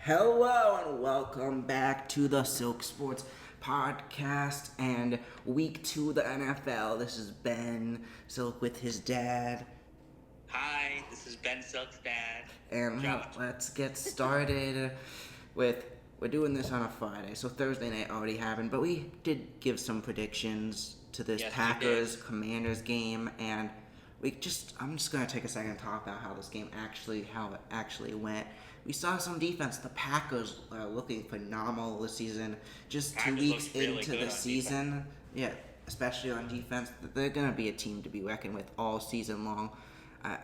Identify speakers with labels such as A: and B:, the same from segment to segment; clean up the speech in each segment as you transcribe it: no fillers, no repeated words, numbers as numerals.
A: Hello and welcome back to the Silk Sports Podcast and week 2 of the NFL. This is Ben Silk with his dad.
B: Hi, this is Ben Silk's dad.
A: And let's get started with, we're doing this on a Friday, so Thursday night already happened, but we did give some predictions to this
B: Yes,
A: Packers-Commanders game, and I'm just going to take a second to talk about how it actually went. We saw some defense. The Packers are looking phenomenal this season. Just
B: Packers
A: 2 weeks
B: really
A: into
B: good
A: the
B: on
A: season, yeah, especially on defense, they're going to be a team to be reckoned with all season long.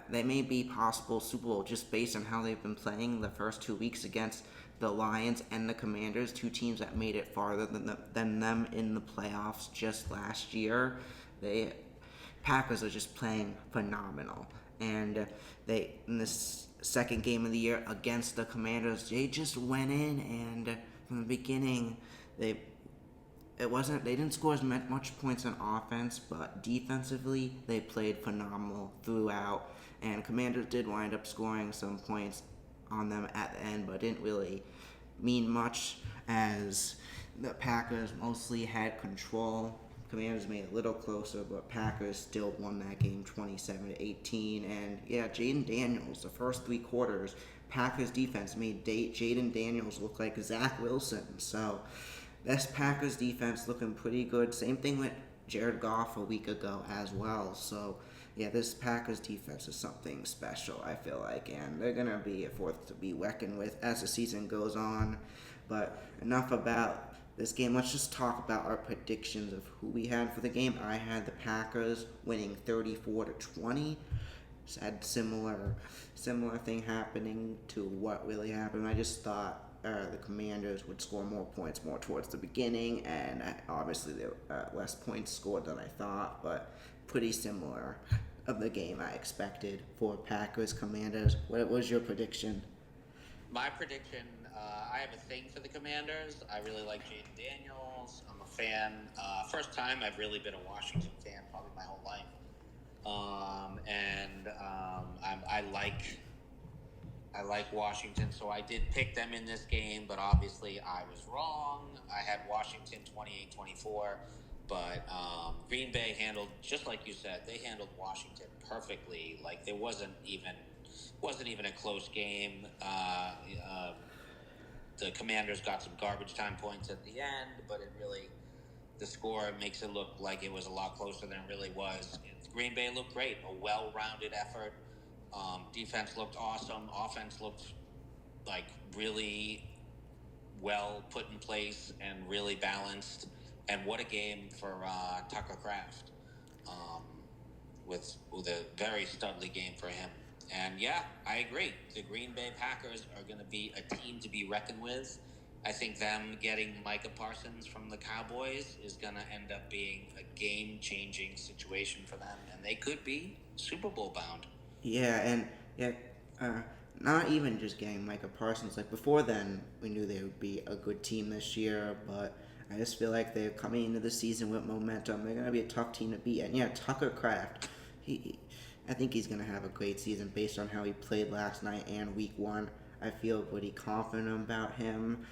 A: They may be possible Super Bowl just based on how they've been playing the first 2 weeks against the Lions and the Commanders, 2 teams that made it farther than them in the playoffs just last year. Packers are just playing phenomenal, and they in this second game of the year against the Commanders, they just went in and from the beginning they didn't score as much points on offense, but defensively they played phenomenal throughout, and Commanders did wind up scoring some points on them at the end, but didn't really mean much as the Packers mostly had control. Commanders made it a little closer, but Packers still won that game 27-18. And yeah, Jaden Daniels, the first 3 quarters, Packers defense made Jaden Daniels look like Zach Wilson. So this Packers defense looking pretty good. Same thing with Jared Goff a week ago as well. So yeah, this Packers defense is something special, I feel like, and they're gonna be a force to be reckoned with as the season goes on. But enough about this game. Let's just talk about our predictions of who we had for the game. I had the Packers winning 34-20. Had similar thing happening to what really happened. I just thought the Commanders would score more points more towards the beginning, and obviously there were less points scored than I thought, but pretty similar of the game I expected for Packers Commanders. What was your prediction?
B: My prediction, I have a thing for the Commanders. I really like Jaden Daniels. I'm a fan. First time I've really been a Washington fan probably my whole life. I like Washington, so I did pick them in this game, but obviously I was wrong. I had Washington 28-24, but Green Bay handled, just like you said, they handled Washington perfectly. Like there wasn't even a close game. The Commanders got some garbage time points at the end, but the score makes it look like it was a lot closer than it really was. Green Bay looked great, a well-rounded effort. Defense looked awesome. Offense looked like really well put in place and really balanced. And what a game for Tucker Kraft, with a very studly game for him. And yeah, I agree. The Green Bay Packers are going to be a team to be reckoned with. I think them getting Micah Parsons from the Cowboys is going to end up being a game-changing situation for them, and they could be Super Bowl bound.
A: Yeah, and not even just getting Micah Parsons. Like before then, we knew they would be a good team this year, but I just feel like they're coming into the season with momentum. They're gonna be a tough team to beat. And yeah, Tucker Kraft, I think he's gonna have a great season based on how he played last night and Week 1. I feel pretty confident about him.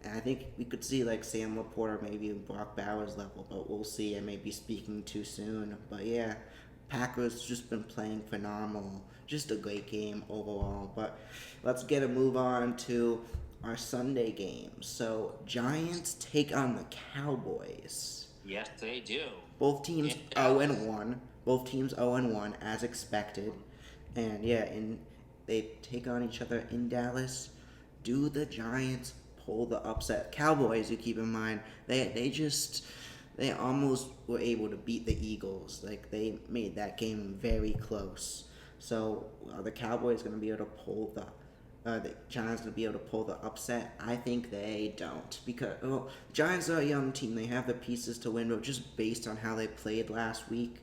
A: And I think we could see like Sam Laporta, maybe Brock Bowers level, but we'll see. I may be speaking too soon. But yeah, Packers just been playing phenomenal. Just a great game overall. But let's get a move on to our Sunday games. So Giants take on the Cowboys.
B: Yes, they do.
A: Both teams 0-1. Both teams 0-1 as expected. And yeah, they take on each other in Dallas. Do the Giants pull the upset? Cowboys, you keep in mind, they almost were able to beat the Eagles. Like they made that game very close. So are the Cowboys going to be able to pull the Giants going to be able to pull the upset? I think they don't, because Giants are a young team. They have the pieces to win, but just based on how they played last week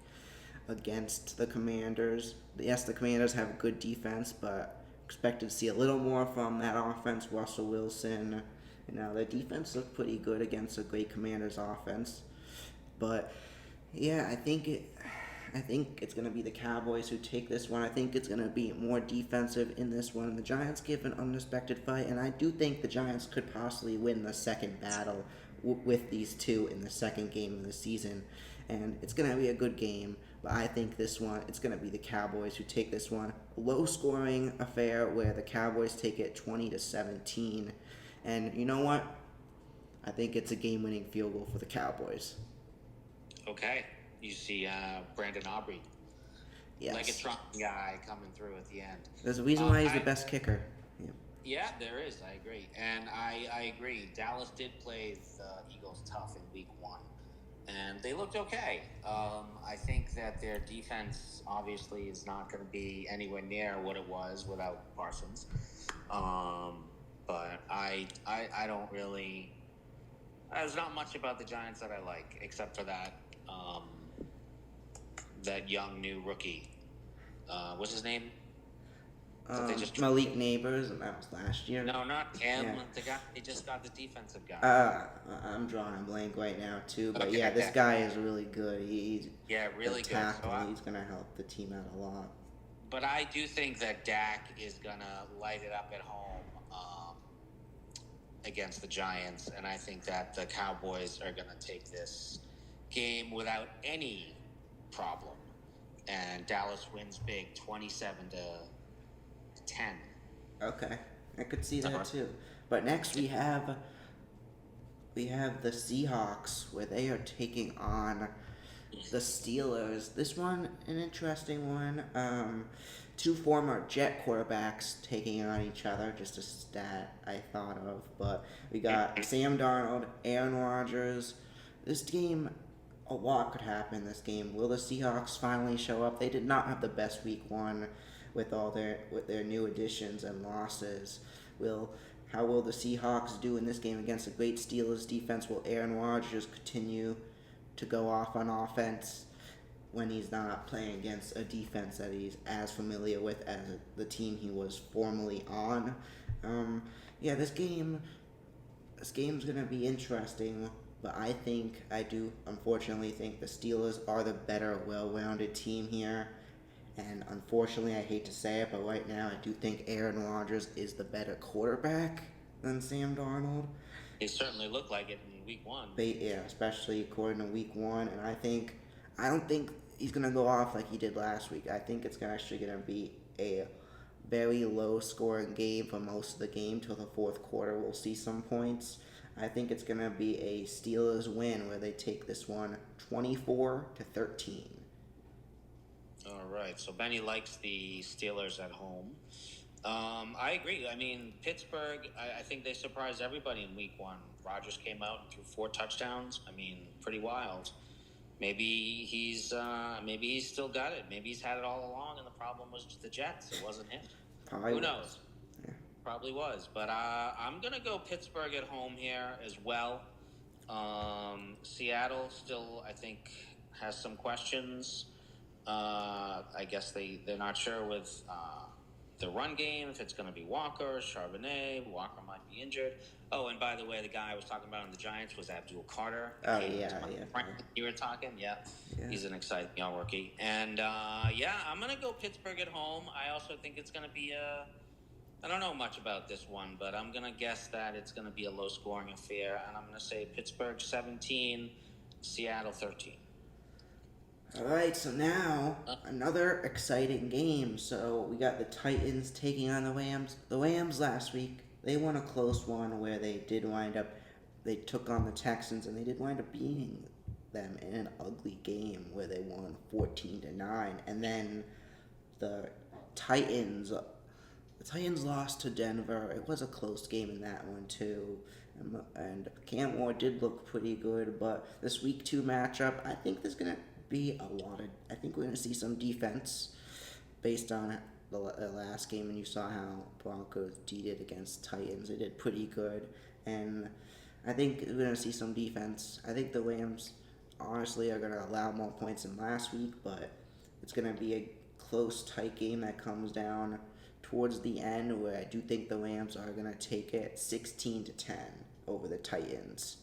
A: against the Commanders. Yes, the Commanders have a good defense, but expected to see a little more from that offense. Russell Wilson, their defense looked pretty good against a great Commanders offense. But yeah, I think I think it's going to be the Cowboys who take this one. I think it's going to be more defensive in this one. The Giants give an unexpected fight, and I do think the Giants could possibly win the second battle with these two in the second game of the season. And it's going to be a good game, but I think this one, it's going to be the Cowboys who take this one. Low scoring affair where the Cowboys take it 20-17. And you know what? I think it's a game-winning field goal for the Cowboys.
B: Okay. You see Brandon Aubrey,
A: Yes.
B: Legatron guy coming through at the end.
A: There's a reason why he's the best kicker. Yeah.
B: Yeah, there is. I agree. And I agree. Dallas did play the Eagles tough in week 1. And they looked okay. I think that their defense obviously is not going to be anywhere near what it was without Parsons. But I don't really... There's not much about the Giants that I like, except for that that young new rookie. What's his name?
A: Malik Neighbors, and that was last year.
B: No, not him.
A: Yeah.
B: The guy. They just got the defensive guy.
A: I'm drawing a blank right now too, but
B: Okay,
A: yeah, this
B: okay.
A: guy is really good. He's
B: Really
A: a
B: good.
A: tackle.
B: So
A: He's gonna help the team out a lot.
B: but I do think that Dak is gonna light it up at home against the Giants, and I think that the Cowboys are gonna take this game without any problem, and Dallas wins big, 27-10.
A: Okay, I could see that
B: Uh-huh.
A: too. But next we have the Seahawks, where they are taking on the Steelers. This one, an interesting one. Two former Jet quarterbacks taking on each other. Just a stat I thought of. But we got Sam Darnold, Aaron Rodgers. This game, a lot could happen in this game. Will the Seahawks finally show up? They did not have the best week 1 with their new additions and losses. How will the Seahawks do in this game against a great Steelers defense? Will Aaron Rodgers continue to go off on offense when he's not playing against a defense that he's as familiar with as the team he was formerly on? This game's gonna be interesting, but I do unfortunately think the Steelers are the better, well-rounded team here. And unfortunately, I hate to say it, but right now I do think Aaron Rodgers is the better quarterback than Sam Darnold.
B: He certainly looked like it in week 1.
A: Especially according to week 1. And I don't think he's gonna go off like he did last week. I think it's actually gonna be a very low-scoring game for most of the game till the fourth quarter. We'll see some points. I think it's gonna be a Steelers win where they take this one 24-13.
B: All right, so Benny likes the Steelers at home. I agree. I mean, Pittsburgh, I think they surprised everybody in week 1. Rodgers came out and threw 4 touchdowns. I mean, pretty wild. Maybe he's still got it. Maybe he's had it all along, and the problem was the Jets. It wasn't him. Who knows?
A: Yeah.
B: Probably was. But I'm going to go Pittsburgh at home here as well. Seattle still, I think, has some questions. I guess they're not sure with the run game, if it's going to be Walker, Charbonnet. Walker might be injured. Oh, and by the way, the guy I was talking about in the Giants was Abdul Carter.
A: Oh, yeah.
B: You were talking? Yeah. He's an exciting young rookie. And, I'm going to go Pittsburgh at home. I also think it's going to be I don't know much about this one, but I'm going to guess that it's going to be a low-scoring affair, and I'm going to say Pittsburgh 17, Seattle 13.
A: All right, so now another exciting game. So we got the Titans taking on the Rams. The Rams last week, they won a close one where they took on the Texans, and they did wind up beating them in an ugly game where they won 14-9. And then the Titans lost to Denver. It was a close game in that one too. And Cam Ward did look pretty good, but this week 2 matchup, I think there's gonna be I think we're going to see some defense based on the last game, and you saw how Broncos did against Titans. They did pretty good, and I think we're going to see some defense. I think the Rams honestly are going to allow more points than last week, but it's going to be a close, tight game that comes down towards the end, where I do think the Rams are going to take it 16-10 over the Titans.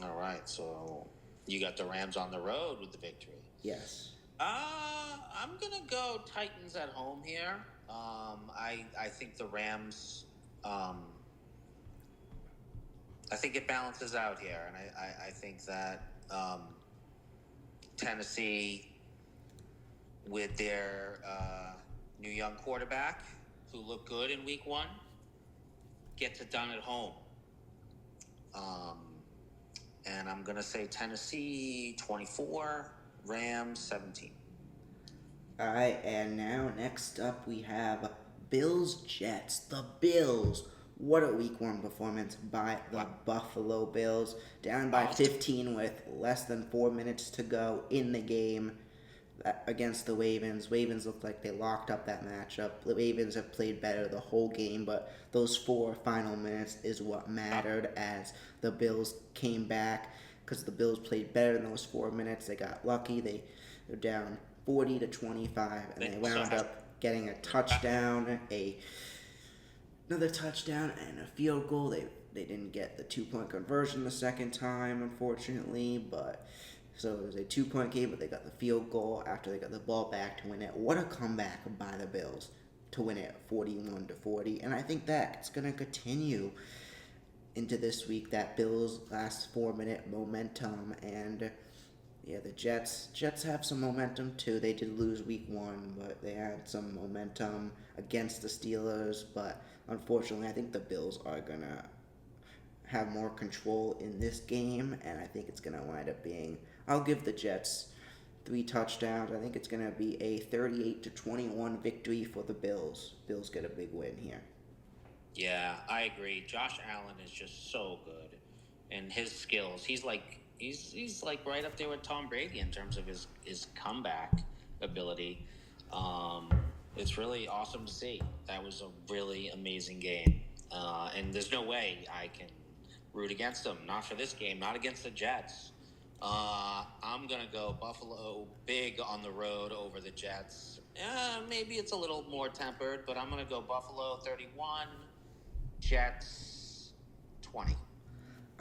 B: All right, so you got the Rams on the road with the victory.
A: Yes.
B: I'm gonna go Titans at home here. I think the Rams. I think it balances out here, and I think that Tennessee, with their new young quarterback who looked good in Week 1, gets it done at home. Um, and I'm gonna say Tennessee 24, Rams 17.
A: All right, and now next up we have Bills Jets. The Bills. What a week 1 performance by the Buffalo Bills. Down by 15 with less than 4 minutes to go in the game against the Ravens. Ravens looked like they locked up that matchup. The Ravens have played better the whole game, but those 4 final minutes is what mattered as the Bills came back because the Bills played better in those 4 minutes. They got lucky. They're down 40-25, and they wound up getting a touchdown, another touchdown, and a field goal. They didn't get the 2-point conversion the second time, unfortunately, but so it was a 2-point game, but they got the field goal after they got the ball back to win it. What a comeback by the Bills to win it 41-40, and I think that's going to continue into this week, that Bills last 4-minute momentum. And yeah, the Jets have some momentum too. They did lose week 1, but they had some momentum against the Steelers. But unfortunately, I think the Bills are gonna have more control in this game, and I think it's gonna wind up being. I'll give the Jets 3 touchdowns. I think it's gonna be a 38-21 victory for the Bills. Bills get a big win here.
B: Yeah, I agree. Josh Allen is just so good, and his skills. He's like right up there with Tom Brady in terms of his comeback ability. It's really awesome to see. That was a really amazing game, and there's no way I can root against them. Not for this game. Not against the Jets. I'm gonna go Buffalo big on the road over the Jets. Maybe it's a little more tempered, but I'm gonna go Buffalo 31. Jets 20.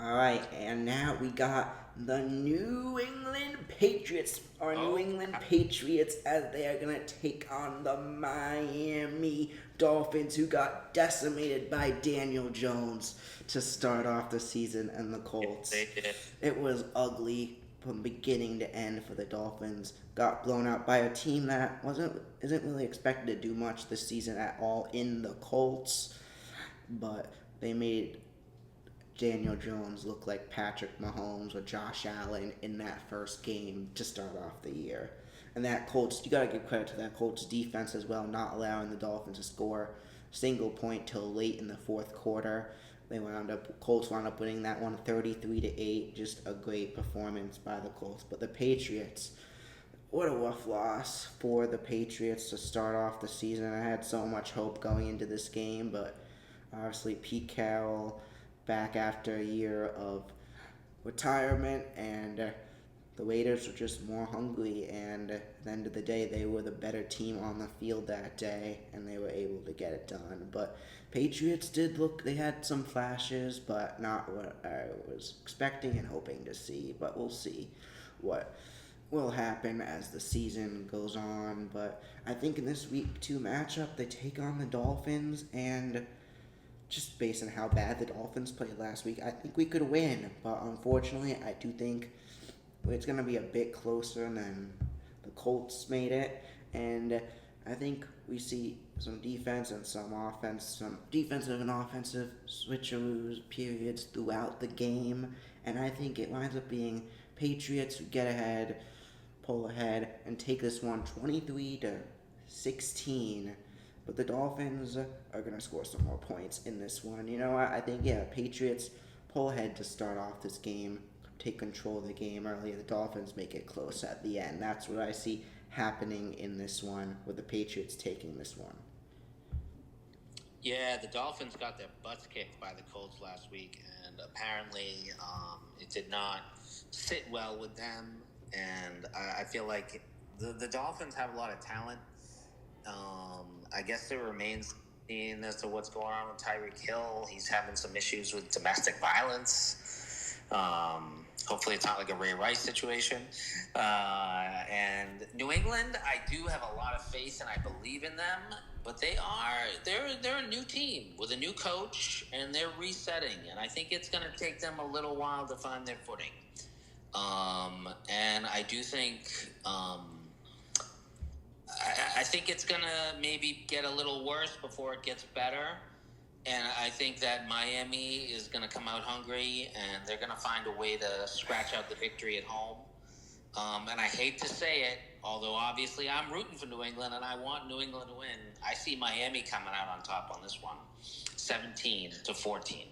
A: All right, and now we got the New England Patriots. New England Patriots, as they are going to take on the Miami Dolphins, who got decimated by Daniel Jones to start off the season, and the Colts.
B: They did.
A: It was ugly from beginning to end for the Dolphins. Got blown out by a team that isn't really expected to do much this season at all in the Colts, but they made Daniel Jones look like Patrick Mahomes or Josh Allen in that first game to start off the year. And that Colts, you gotta give credit to that Colts defense as well, not allowing the Dolphins to score a single point till late in the fourth quarter. Colts wound up winning that one 33-8. Just a great performance by the Colts. But the Patriots, what a rough loss for the Patriots to start off the season. I had so much hope going into this game, but obviously Pete Carroll back after a year of retirement, and the Raiders were just more hungry, and at the end of the day they were the better team on the field that day, and they were able to get it done. But Patriots they had some flashes, but not what I was expecting and hoping to see. But we'll see what will happen as the season goes on. But I think in this week 2 matchup, they take on the Dolphins, and just based on how bad the Dolphins played last week, I think we could win. But unfortunately, I do think it's going to be a bit closer than the Colts made it. And I think we see some defense and some offense, some defensive and offensive switcheroos periods throughout the game. And I think it winds up being Patriots who get ahead, pull ahead, and take this one 23-16. But the Dolphins are going to score some more points in this one. You know what? I think, Patriots pull ahead to start off this game, take control of the game early. The Dolphins make it close at the end. That's what I see happening in this one, with the Patriots taking this one.
B: Yeah, the Dolphins got their butts kicked by the Colts last week, and apparently it did not sit well with them. And I feel like the Dolphins have a lot of talent. I guess there remains seen as to what's going on with Tyreek Hill. He's having some issues with domestic violence. Hopefully, it's not like a Ray Rice situation. And New England, I do have a lot of faith and I believe in them, but they're a new team with a new coach and they're resetting, and I think it's going to take them a little while to find their footing. And I do think I think it's going to maybe get a little worse before it gets better. And I think that Miami is going to come out hungry, and they're going to find a way to scratch out the victory at home. And I hate to say it, although obviously I'm rooting for New England, and I want New England to win. I see Miami coming out on top on this one, 17-14.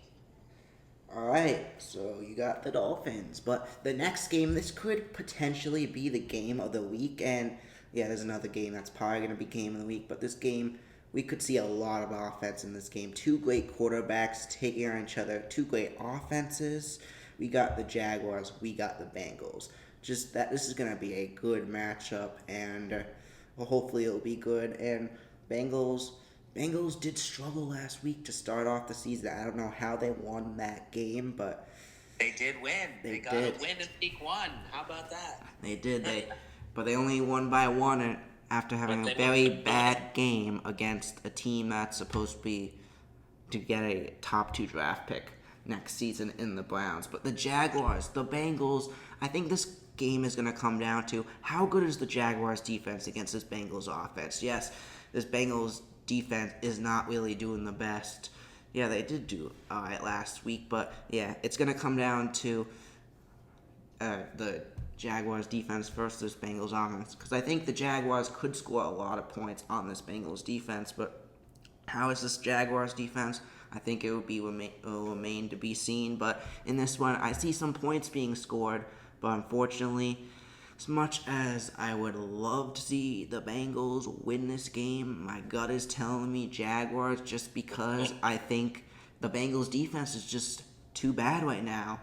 A: All right, so you got the Dolphins, but the next game, this could potentially be the game of the week, and yeah, there's another game that's probably going to be game of the week, but this game, we could see a lot of offense in this game. Two great quarterbacks taking on each other, two great offenses. We got the Jaguars, we got the Bengals. Just that this is going to be a good matchup, and well, hopefully it'll be good. And Bengals did struggle last week to start off the season. I don't know how they won that game, but
B: they did win. They got a win in week 1. How about that?
A: They did. But they only won by 1 after having a very bad game against a team that's supposed to be to get a top 2 draft pick next season in the Browns. But the Jaguars, the Bengals, I think this game is going to come down to how good is the Jaguars defense against this Bengals offense. Yes, this Bengals defense is not really doing the best. Yeah, they did do all right last week, but yeah, it's going to come down to the Jaguars defense versus Bengals offense, because I think the Jaguars could score a lot of points on this Bengals defense, but how is this Jaguars defense? I think it will remain to be seen, but in this one, I see some points being scored, but unfortunately, as much as I would love to see the Bengals win this game, my gut is telling me Jaguars, just because I think the Bengals defense is just too bad right now.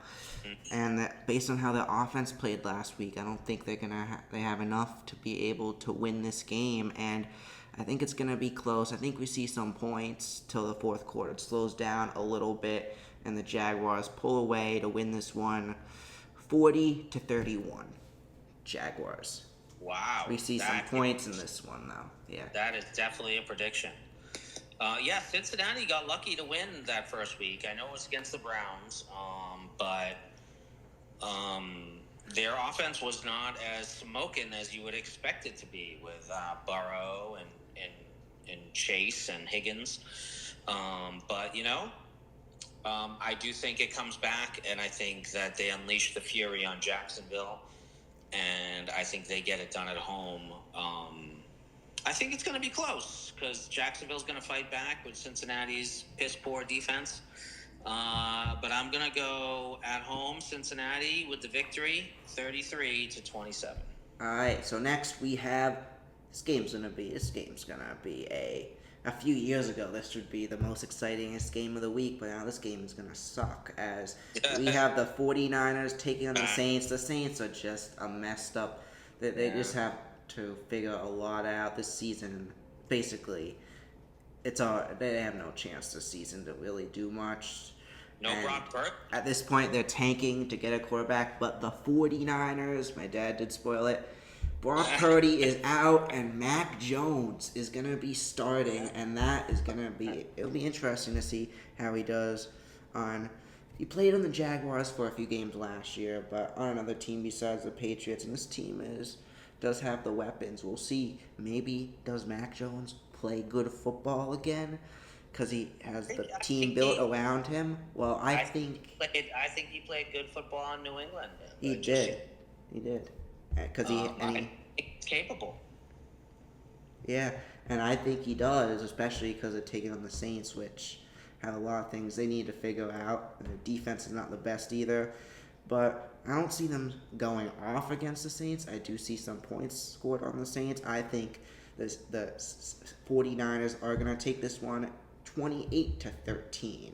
A: And that based on how the offense played last week, I don't think they have enough to be able to win this game. And I think it's gonna be close. I think we see some points till the fourth quarter. It slows down a little bit, and the Jaguars pull away to win this one, 40-31. Jaguars.
B: Wow.
A: We see some points in this one, though. Yeah.
B: That is definitely a prediction. Yeah, Cincinnati got lucky to win that first week. I know it was against the Browns, but their offense was not as smoking as you would expect it to be with Burrow and Chase and Higgins. But, I do think it comes back, and I think that they unleash the fury on Jacksonville, and I think they get it done at home. I think it's going to be close because Jacksonville's going to fight back with Cincinnati's piss-poor defense. But I'm going to go at home, Cincinnati, with the victory, 33-27.
A: All right, so next we have this game's gonna be a few years ago this would be the most excitingest game of the week, but now this game is gonna suck as we have the 49ers taking on the Saints. The Saints are just a messed up. They just have to figure a lot out this season. Basically, they have no chance this season to really do much.
B: No Brock Purdy.
A: At this point, they're tanking to get a quarterback, but the 49ers, my dad did spoil it. Brock Purdy is out, and Mac Jones is going to be starting, and that is going to be, it'll be interesting to see how he does he played on the Jaguars for a few games last year, but on another team besides the Patriots, and this team does have the weapons. We'll see. Maybe does Mac Jones play good football again? Because he has the team built around him. Well, I think
B: he played good football in New England.
A: He did. Because he's
B: capable.
A: Yeah, and I think he does, especially because of taking on the Saints, which have a lot of things they need to figure out. And their defense is not the best either. But I don't see them going off against the Saints. I do see some points scored on the Saints. I think the 49ers are going to take this one 28-13.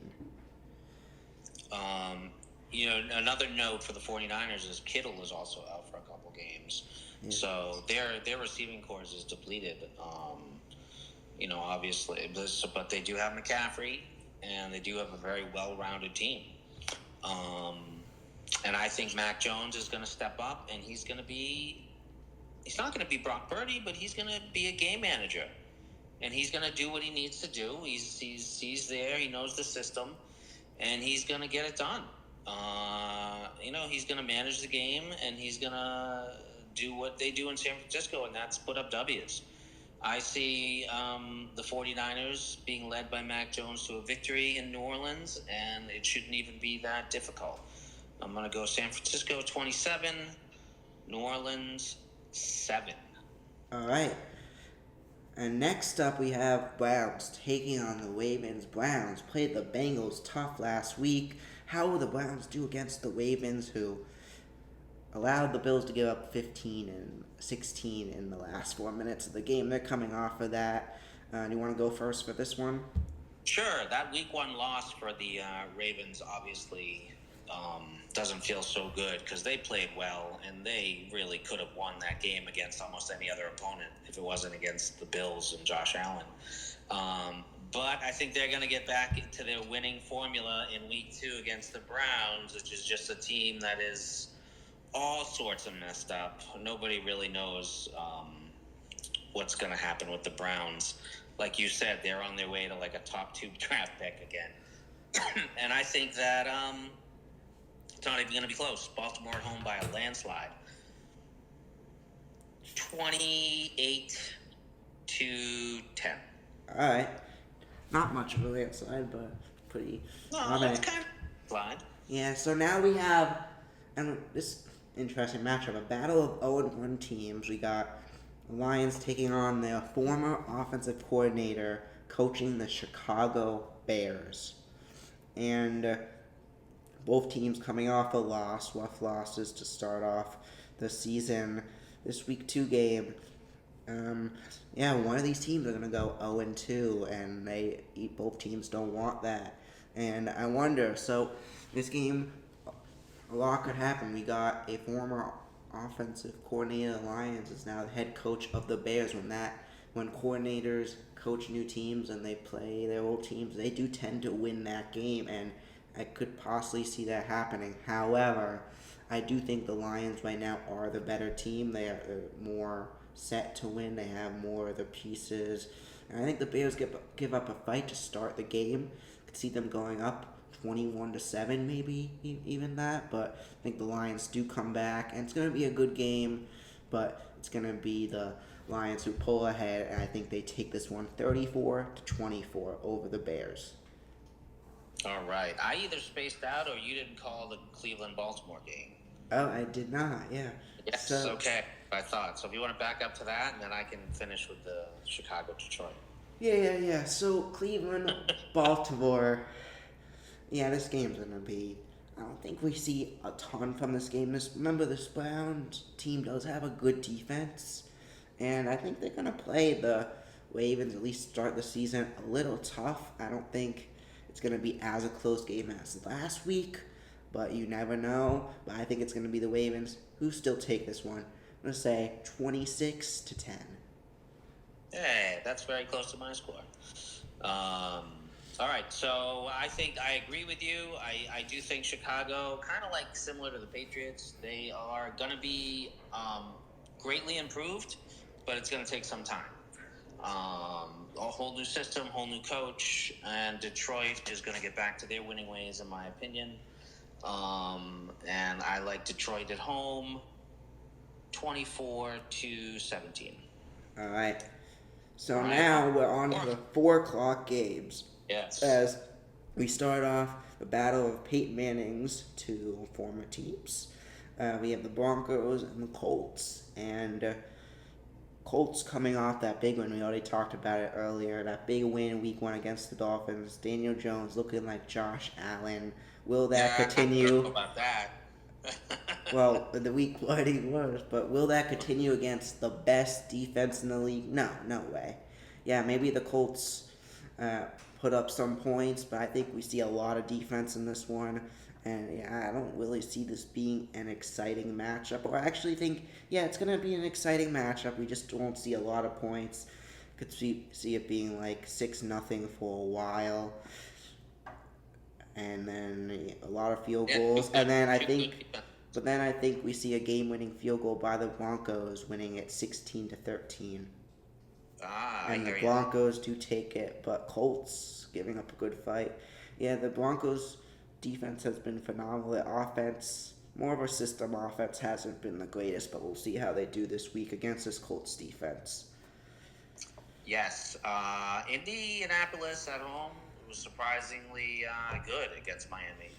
B: Another note for the 49ers is Kittle is also out for a couple games. Yeah. So their receiving corps is depleted. Obviously, but they do have McCaffrey, and they do have a very well-rounded team. And I think Mac Jones is going to step up, and he's going to be. He's not going to be Brock Purdy, but he's going to be a game manager, and he's going to do what he needs to do. He's there. He knows the system, and he's going to get it done. He's going to manage the game, and he's going to do what they do in San Francisco, and that's put up W's. I see the 49ers being led by Mac Jones to a victory in New Orleans, and it shouldn't even be that difficult. I'm going to go San Francisco 27, New Orleans 7.
A: All right. And next up, we have Browns taking on the Ravens. Browns played the Bengals tough last week. How will the Browns do against the Ravens, who allowed the Bills to give up 15 and 16 in the last 4 minutes of the game? They're coming off of that. Do you want to go first for this one?
B: Sure. That week 1 loss for the Ravens obviously doesn't feel so good because they played well and they really could have won that game against almost any other opponent if it wasn't against the Bills and Josh Allen. But I think they're going to get back into their winning formula in week 2 against the Browns, which is just a team that is all sorts of messed up. Nobody really knows what's going to happen with the Browns. Like you said, they're on their way to like a top 2 draft pick again. And I think that it's not even going to be close. Baltimore at home by a landslide. 28-10.
A: All right. Not much of a landslide, but pretty.
B: No, it's kind of a slide.
A: Yeah, so now we have, and this interesting matchup, a battle of 0-1 teams. We got the Lions taking on their former offensive coordinator coaching the Chicago Bears. And both teams coming off a loss, rough losses to start off the season. This week 2 game, one of these teams are going to go 0-2, and both teams don't want that. And I wonder, so this game, a lot could happen. We got a former offensive coordinator of the Lions is now the head coach of the Bears. When coordinators coach new teams and they play their old teams, they do tend to win that game, and I could possibly see that happening. However, I do think the Lions right now are the better team. They are more set to win. They have more of the pieces. And I think the Bears give up a fight to start the game. I could see them going up 21-7, maybe even that. But I think the Lions do come back, and it's going to be a good game. But it's going to be the Lions who pull ahead, and I think they take this one 34-24 over the Bears.
B: All right. I either spaced out or you didn't call the Cleveland-Baltimore game.
A: Oh, I did not, yeah.
B: Yes, okay. I thought. So if you want to back up to that, and then I can finish with the Chicago-Detroit.
A: Yeah. So Cleveland, Baltimore. Yeah, this game's going to be... I don't think we see a ton from this game. Remember, this Browns team does have a good defense. And I think they're going to play the Ravens, at least start the season, a little tough. I don't think it's going to be as a close game as last week, but you never know. But I think it's going to be the Ravens who still take this one. I'm going to say 26-10.
B: Hey, that's very close to my score. All right, so I think I agree with you. I do think Chicago, kind of like similar to the Patriots, they are going to be greatly improved, but it's going to take some time. A whole new system, whole new coach, and Detroit is going to get back to their winning ways, in my opinion. And I like Detroit at home, 24-17.
A: All right. So now we're on to the 4 o'clock games.
B: Yes.
A: As we start off the battle of Peyton Manning's 2 former teams. We have the Broncos and the Colts. And Colts coming off that big win. We already talked about it earlier. That big win week 1 against the Dolphins. Daniel Jones looking like Josh Allen. Will that continue?
B: I don't know about that.
A: Well, the week 1 he was, but will that continue against the best defense in the league? No way. Yeah, maybe the Colts put up some points, but I think we see a lot of defense in this one. And yeah, I don't really see this being an exciting matchup. Or I actually think, it's going to be an exciting matchup. We just won't see a lot of points. Could see it being like 6-0 for a while. and then a lot of field
B: Yeah,
A: goals, and then I
B: two good
A: think,
B: defense.
A: but then I think we see a game-winning field goal by the Broncos, winning it 16-13.
B: I
A: And the
B: hear you.
A: Broncos do take it, but Colts giving up a good fight. Yeah, the Broncos defense has been phenomenal. The offense, more of a system offense, hasn't been the greatest, but we'll see how they do this week against this Colts defense.
B: Yes, Indianapolis at home was surprisingly good against Miami.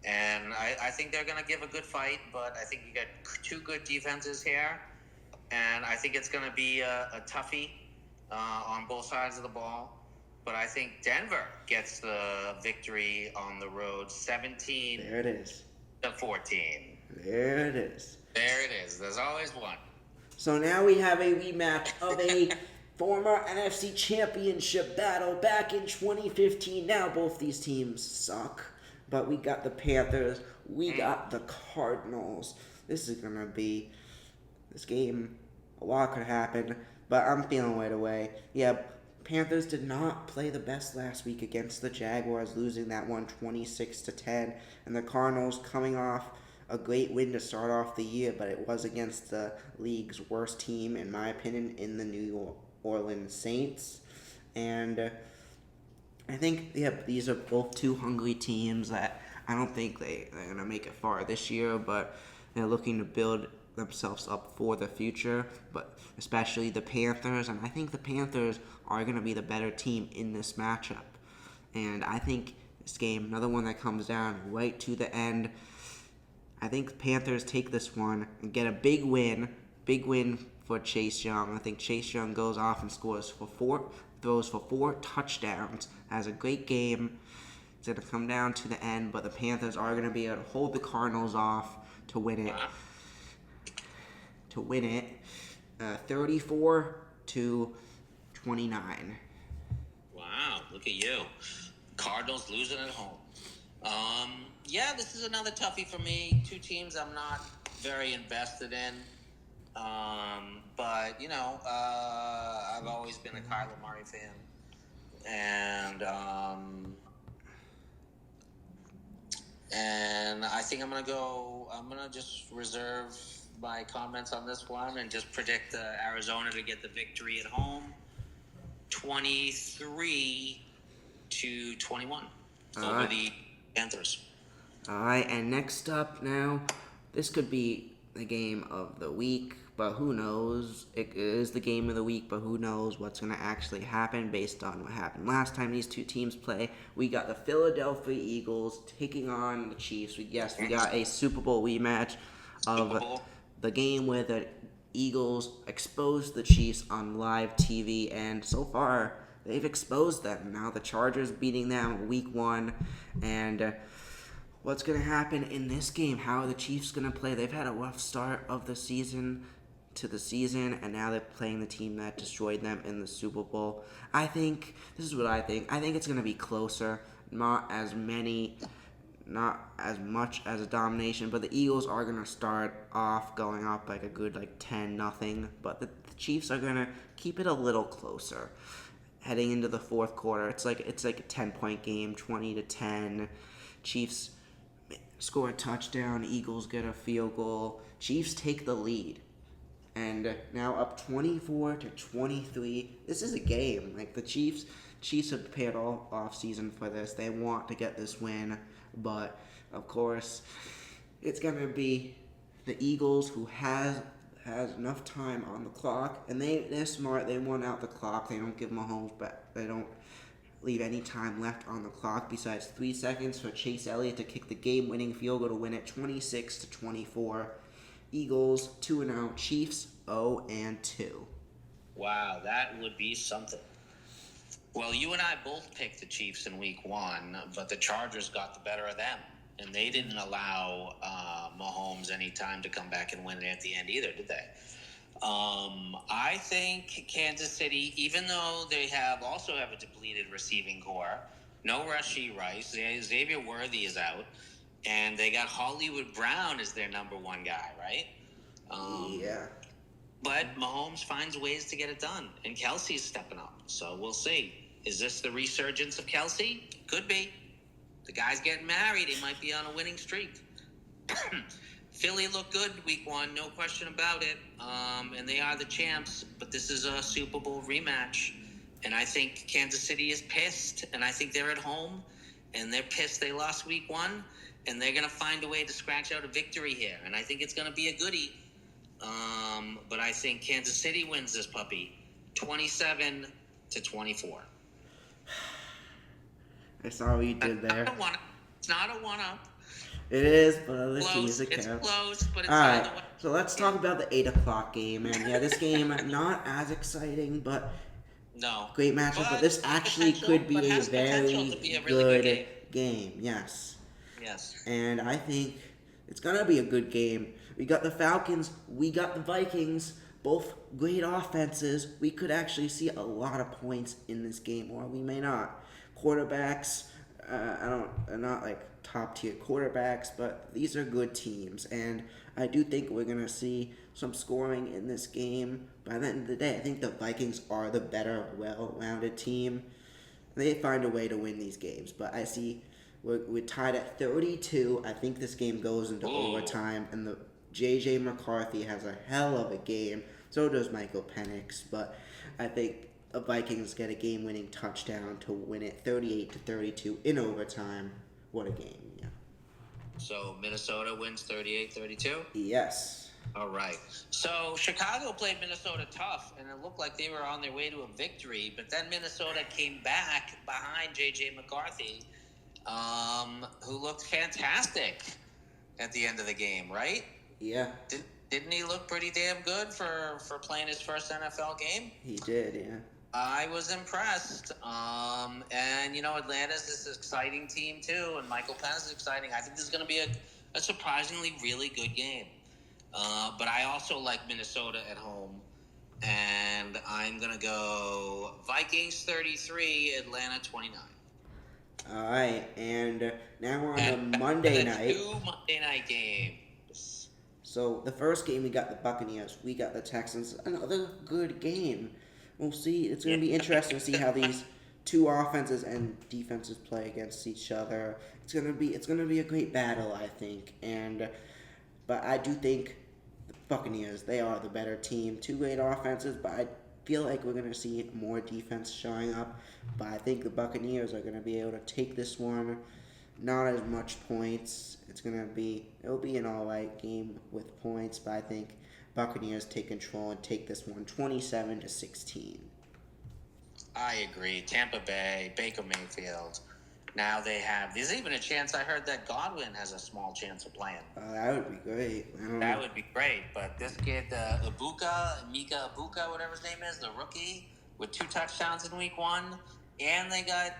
B: And I think they're going to give a good fight, but I think you got two good defenses here. And I think it's going to be a toughie on both sides of the ball. But I think Denver gets the victory on the road, 17
A: There it is.
B: to 14.
A: There it is.
B: There it is. There's always one.
A: So now we have a rematch of a former NFC Championship battle back in 2015. Now both these teams suck, but we got the Panthers, we got the Cardinals. This is gonna be this game. A lot could happen, but I'm feeling right away. Yeah, Panthers did not play the best last week against the Jaguars, losing that one 26-10, and the Cardinals coming off a great win to start off the year, but it was against the league's worst team, in my opinion, in the New Orleans Saints. And I think these are both two hungry teams that I don't think they're going to make it far this year, but they're looking to build themselves up for the future, but especially the Panthers, and I think the Panthers are going to be the better team in this matchup. And I think this game, another one that comes down right to the end, I think the Panthers take this one and get a big win for Chase Young. I think Chase Young goes off and throws for four touchdowns, has a great game. It's going to come down to the end, but the Panthers are going to be able to hold the Cardinals off to win it. 34-29.
B: Wow, look at you. Cardinals losing at home. Yeah, this is another toughie for me. Two teams I'm not very invested in. But, I've always been a Kyler Murray fan. And I think I'm going to just reserve my comments on this one and just predict Arizona to get the victory at home. 23-21 over the Panthers.
A: All right, and next up now, this could be the game of the week, but who knows? It is the game of the week, but who knows what's going to actually happen based on what happened last time these two teams play. We got the Philadelphia Eagles taking on the Chiefs. We got a Super Bowl rematch of the game where the Eagles exposed the Chiefs on live TV, and so far they've exposed them. Now the Chargers beating them week 1, and what's going to happen in this game? How are the Chiefs going to play? They've had a rough start of the season, and now they're playing the team that destroyed them in the Super Bowl. This is what I think. I think it's going to be closer, not as much as a domination, but the Eagles are going to start off going up like a good 10-0, but the Chiefs are going to keep it a little closer. Heading into the fourth quarter, it's like a 10-point game, 20-10. Chiefs score a touchdown, Eagles get a field goal. Chiefs take the lead. And now up 24-23. This is a game. The Chiefs have prepared all offseason for this. They want to get this win. But, of course, it's going to be the Eagles who has enough time on the clock. And they're smart. They want out the clock. They don't give Mahomes, but they don't leave any time left on the clock besides 3 seconds for Chase Elliott to kick the game-winning field goal to win it 26-24. Eagles 2-0, Chiefs 0-2.
B: Wow, that would be something. Well, you and I both picked the Chiefs in week 1, but the Chargers got the better of them, and they didn't allow Mahomes any time to come back and win it at the end either, did they? I think Kansas City, even though they also have a depleted receiving core, no Rashee Rice, Xavier Worthy is out, and they got Hollywood Brown as their number 1 guy, right?
A: Yeah.
B: But Mahomes finds ways to get it done, and Kelsey's stepping up, so we'll see. Is this the resurgence of Kelsey? Could be. The guy's getting married. He might be on a winning streak. Philly looked good week 1, no question about it. And they are the champs, but this is a Super Bowl rematch. And I think Kansas City is pissed, and I think they're at home, and they're pissed they lost week 1, and they're going to find a way to scratch out a victory here. And I think it's going to be a goodie. But I think Kansas City wins this puppy 27-24.
A: I saw what you did there.
B: It's not a one-up.
A: It is, but other
B: Close.
A: teams it
B: It's
A: counts.
B: close, but it's
A: All
B: not
A: right,
B: the one.
A: so let's talk about the 8 o'clock game. And yeah, this game not as exciting, but
B: No.
A: great matchup. But this actually could be a very good game. Yes.
B: Yes.
A: And I think it's gonna be a good game. We got the Falcons. We got the Vikings. Both great offenses. We could actually see a lot of points in this game, or we may not. Quarterbacks, are not like top tier quarterbacks, but these are good teams, and I do think we're gonna see some scoring in this game. By the end of the day, I think the Vikings are the better, well-rounded team. They find a way to win these games, but I see we're tied at 32. I think this game goes into overtime, and the J.J. McCarthy has a hell of a game. So does Michael Penix, but I think the Vikings get a game-winning touchdown to win it 38-32 in overtime. What a game, yeah.
B: So Minnesota wins 38-32?
A: Yes.
B: All right. So Chicago played Minnesota tough, and it looked like they were on their way to a victory, but then Minnesota came back behind J.J. McCarthy, who looked fantastic at the end of the game, right?
A: Yeah.
B: Didn't he look pretty damn good for playing his first NFL game?
A: He did, yeah.
B: I was impressed. And, Atlanta's this exciting team, too, and Michael Penix is exciting. I think this is going to be a surprisingly really good game. But I also like Minnesota at home, and I'm going to go Vikings 33, Atlanta 29.
A: All right, and now we're on the Monday night.
B: 2 Monday night games.
A: So the first game we got the Buccaneers, we got the Texans. Another good game. We'll see. It's going to be interesting to see how these two offenses and defenses play against each other. It's going to be a great battle, I think. But I do think the Buccaneers, they are the better team. Two great offenses, but I feel like we're going to see more defense showing up. But I think the Buccaneers are going to be able to take this one. Not as much points. It'll be an alright game with points, but I think Buccaneers take control and take this one 27-16.
B: I agree. Tampa Bay, Baker Mayfield. Now there's even a chance. I heard that Godwin has a small chance of playing.
A: That would be great.
B: That would be great. But this kid, Mika Ibuka, whatever his name is, the rookie, with 2 touchdowns in week 1, and they got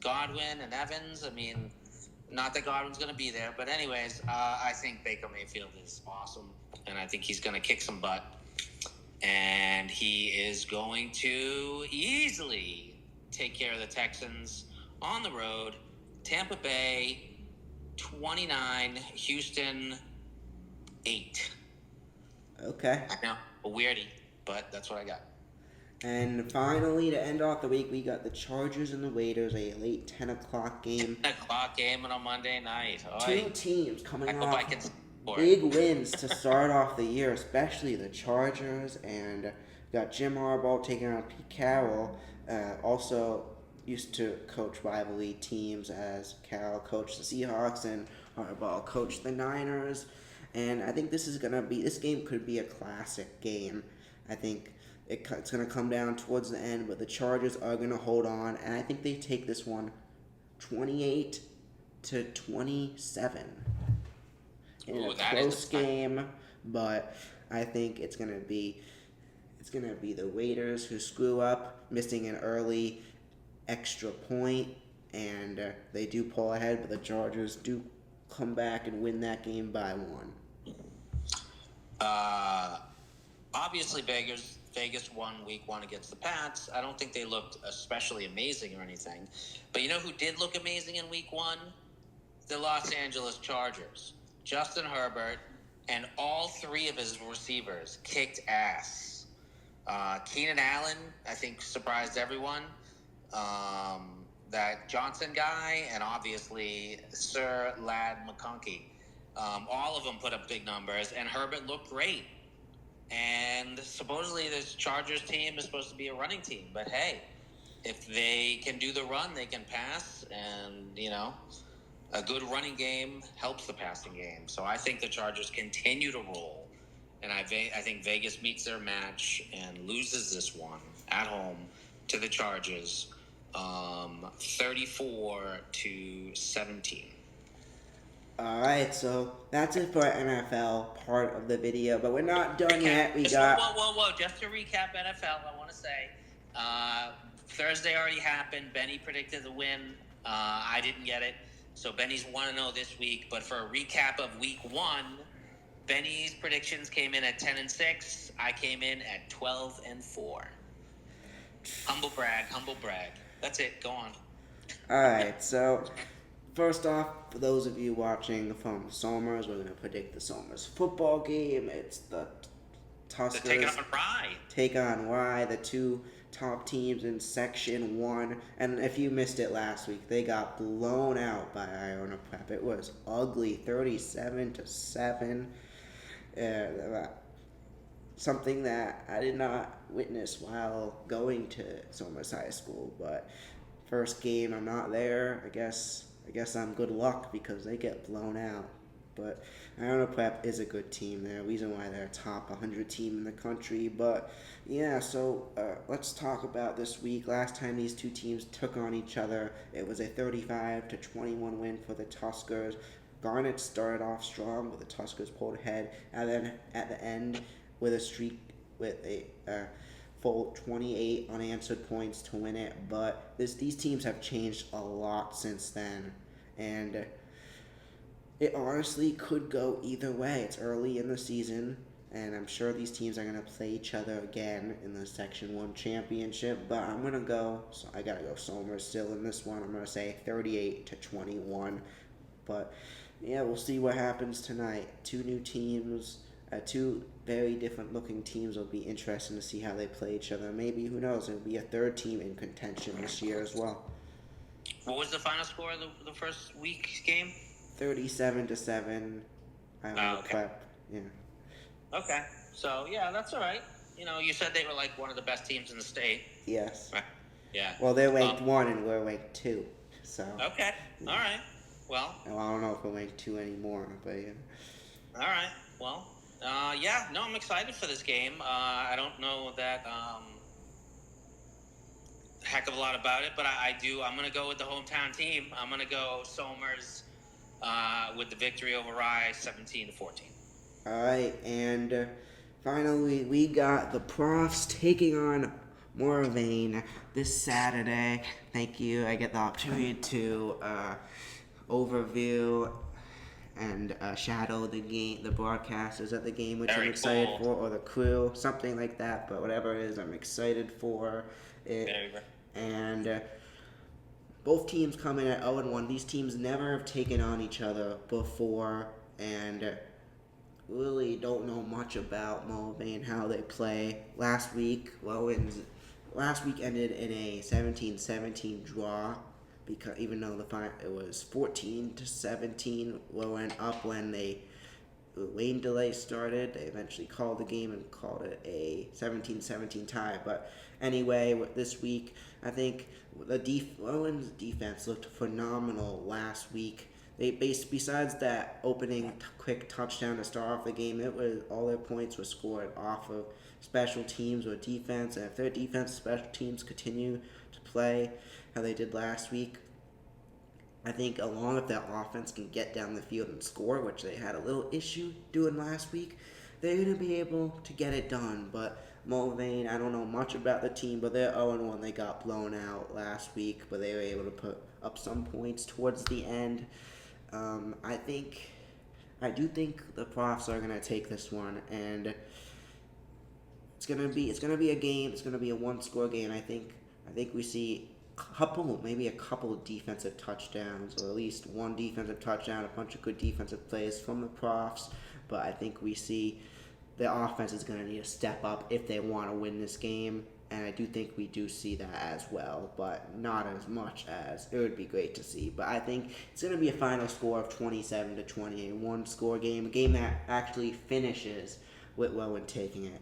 B: Godwin and Evans. I mean, not that Godwin's going to be there, but anyways, I think Baker Mayfield is awesome, and I think he's going to kick some butt, and he is going to easily take care of the Texans on the road. Tampa Bay 29, Houston 8.
A: Okay.
B: I know, a weirdie, but that's what I got.
A: And finally, to end off the week, we got the Chargers and the Raiders, a late 10 o'clock game.
B: 10 o'clock game on a Monday night.
A: Two teams coming off
B: big
A: big wins to start off the year, especially the Chargers. And got Jim Harbaugh taking on Pete Carroll, also used to coach rivalry teams as Carroll coached the Seahawks and Harbaugh coached the Niners. And I think this game could be a classic game. I think it's going to come down towards the end, but the Chargers are going to hold on, and I think they take this one 28-27 in a close game. But I think it's going to be the Raiders who screw up, missing an early extra point, and they do pull ahead, but the Chargers do come back and win that game by 1.
B: Obviously, Vegas won week 1 against the Pats. I don't think they looked especially amazing or anything. But you know who did look amazing in week 1? The Los Angeles Chargers. Justin Herbert and all 3 of his receivers kicked ass. Keenan Allen, I think, surprised everyone. that Johnson guy, and obviously Sir Lad McConkey. All of them put up big numbers, and Herbert looked great. And supposedly this Chargers team is supposed to be a running team, but hey, if they can do the run, they can pass, and a good running game helps the passing game. So I think the Chargers continue to roll, and I think Vegas meets their match and loses this one at home to the Chargers, 34-17.
A: All right, so that's it for NFL part of the video, but we're not done yet. We got
B: Whoa! Just to recap NFL, I want to say Thursday already happened. Benny predicted the win. I didn't get it, so Benny's 1-0 this week. But for a recap of Week 1, Benny's predictions came in at 10-6. I came in at 12-4. Humble brag. That's it. Go on.
A: All right, so first off, for those of you watching from Somers, we're going to predict the Somers football game. It's the Tuskers
B: taking on Rye.
A: Take on Rye, the two top teams in Section 1. And if you missed it last week, they got blown out by Iona Prep. It was ugly, 37-7. Something that I did not witness while going to Somers High School, but first game I'm not there. I guess I'm good luck because they get blown out. But Iona Prep is a good team. They're the reason why they're a top 100 team in the country. But yeah, so let's talk about this week. Last time these two teams took on each other, it was a 35-21 win for the Tuskers. Garnet started off strong, but the Tuskers pulled ahead, and then at the end, with a streak with a full 28 unanswered points to win it. But these teams have changed a lot since then, and it honestly could go either way. It's early in the season, and I'm sure these teams are going to play each other again in the Section 1 championship, but I'm going to go, so I got to go Somers still in this one. I'm going to say 38-21, but yeah, we'll see what happens tonight. Two new teams, two very different looking teams. Will be interesting to see how they play each other. Maybe, who knows, it'll be a third team in contention this year as well.
B: What was the final score of the first week's game?
A: 37-7. Iona Prep. Yeah.
B: Okay. So yeah, that's all right. You said they were like one of the best teams in the state.
A: Yes.
B: Right. Yeah.
A: Well, they're ranked 1 and we're ranked 2. So.
B: Okay. All right. Well,
A: I don't know if we're ranked 2 anymore, but yeah.
B: All right. Well, yeah. No, I'm excited for this game. I don't know that heck of a lot about it, but I do. I'm going to go with the hometown team. I'm going to go Somers with the victory over Rye, 17-14.
A: All right, and finally we got the Profs taking on Moravian this Saturday. Thank you. I get the opportunity to overview and shadow the game, the broadcasters at the game, which I'm excited for, or the crew, something like that. But whatever it is, I'm excited for it. And both teams come in at 0-1. These teams never have taken on each other before, and really don't know much about Moravian, how they play. Last week ended in a 17-17 draw, because even though it was 14-17, went up when the rain delay started. They eventually called the game and called it a 17-17 tie. But anyway, this week, I think Owen's defense looked phenomenal last week. They besides that opening quick touchdown to start off the game, it was all their points were scored off of special teams or defense. And if their defense and special teams continue to play how they did last week, I think along with that offense can get down the field and score, which they had a little issue doing last week, they're going to be able to get it done. But Moravian, I don't know much about the team, but they're 0-1. They got blown out last week, but they were able to put up some points towards the end. I do think the Profs are gonna take this one, and it's gonna be a game. It's gonna be a one-score game. I think we see maybe a couple of defensive touchdowns, or at least one defensive touchdown, a bunch of good defensive plays from the Profs. But I think we see the offense is gonna need to step up if they want to win this game. and I do think we do see that as well, but not as much as it would be great to see. But I think it's going to be a final score of 27-20, a one-score game, a game that actually finishes with Rowan taking it.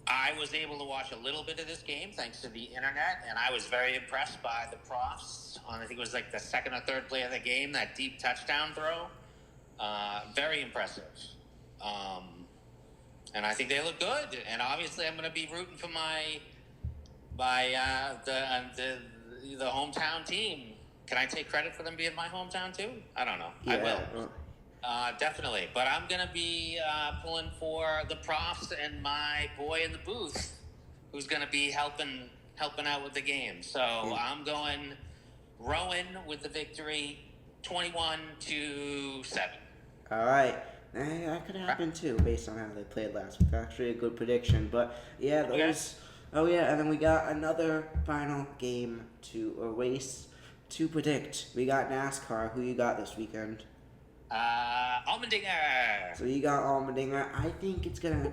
B: I was able to watch a little bit of this game thanks to the internet, and I was very impressed by the profs on, I think it was like the second or third play of the game, that deep touchdown throw. Very impressive. And I think they look good. And obviously, I'm going to be rooting for the hometown team. Can I take credit for them being my hometown too? I don't know.
A: Yeah,
B: I will. Definitely. But I'm going to be pulling for the profs and my boy in the booth, who's going to be helping out with the game. So I'm going Rowan with the victory, 21-7.
A: All right. That could happen too, based on how they played last week. Actually, a good prediction. But yeah, those. Okay. Oh yeah, and then we got another final game a race to predict. We got NASCAR. Who you got this weekend?
B: Allmendinger.
A: So you got Allmendinger. I think it's gonna.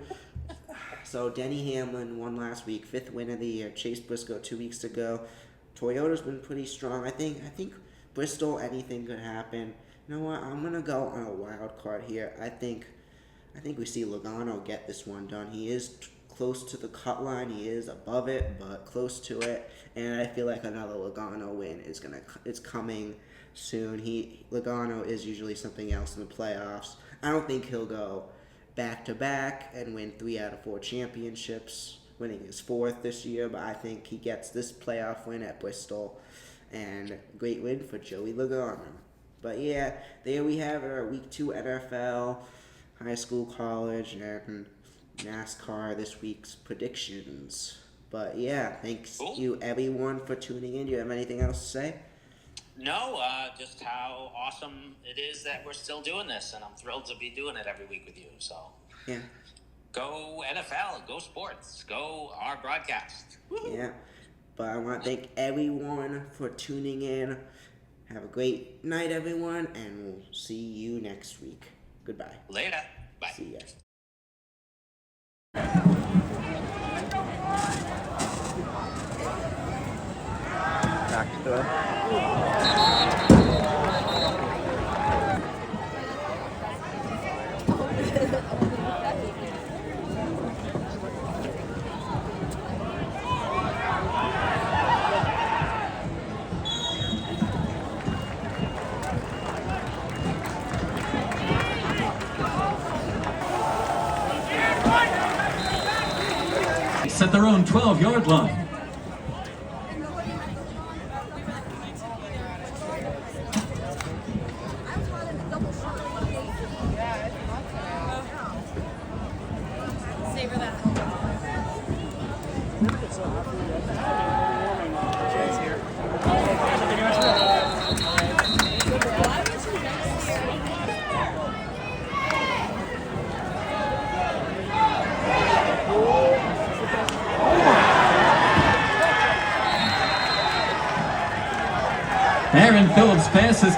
A: So Denny Hamlin won last week, 5th win of the year. Chase Briscoe 2 weeks ago. Toyota's been pretty strong. I think Bristol, anything could happen. You know what? I'm gonna go on a wild card here. I think we see Logano get this one done. He is close to the cut line. He is above it, but close to it. And I feel like another Logano win is coming soon. Logano is usually something else in the playoffs. I don't think he'll go back to back and win 3 out of 4 championships, winning his 4th this year. But I think he gets this playoff win at Bristol, and great win for Joey Logano. But yeah, there we have our Week 2 NFL, high school, college, and NASCAR this week's predictions. But yeah, thanks you everyone for tuning in. Do you have anything else to say?
B: No, just how awesome it is that we're still doing this, and I'm thrilled to be doing it every week with you. So
A: yeah,
B: go NFL, go sports, go our broadcast. Woo!
A: Yeah, but I want to thank everyone for tuning in. Have a great night, everyone, and we'll see you next week. Goodbye.
B: Later. Bye.
A: See ya. Back to it.
C: At their own 12-yard line. Aaron Phillips passes.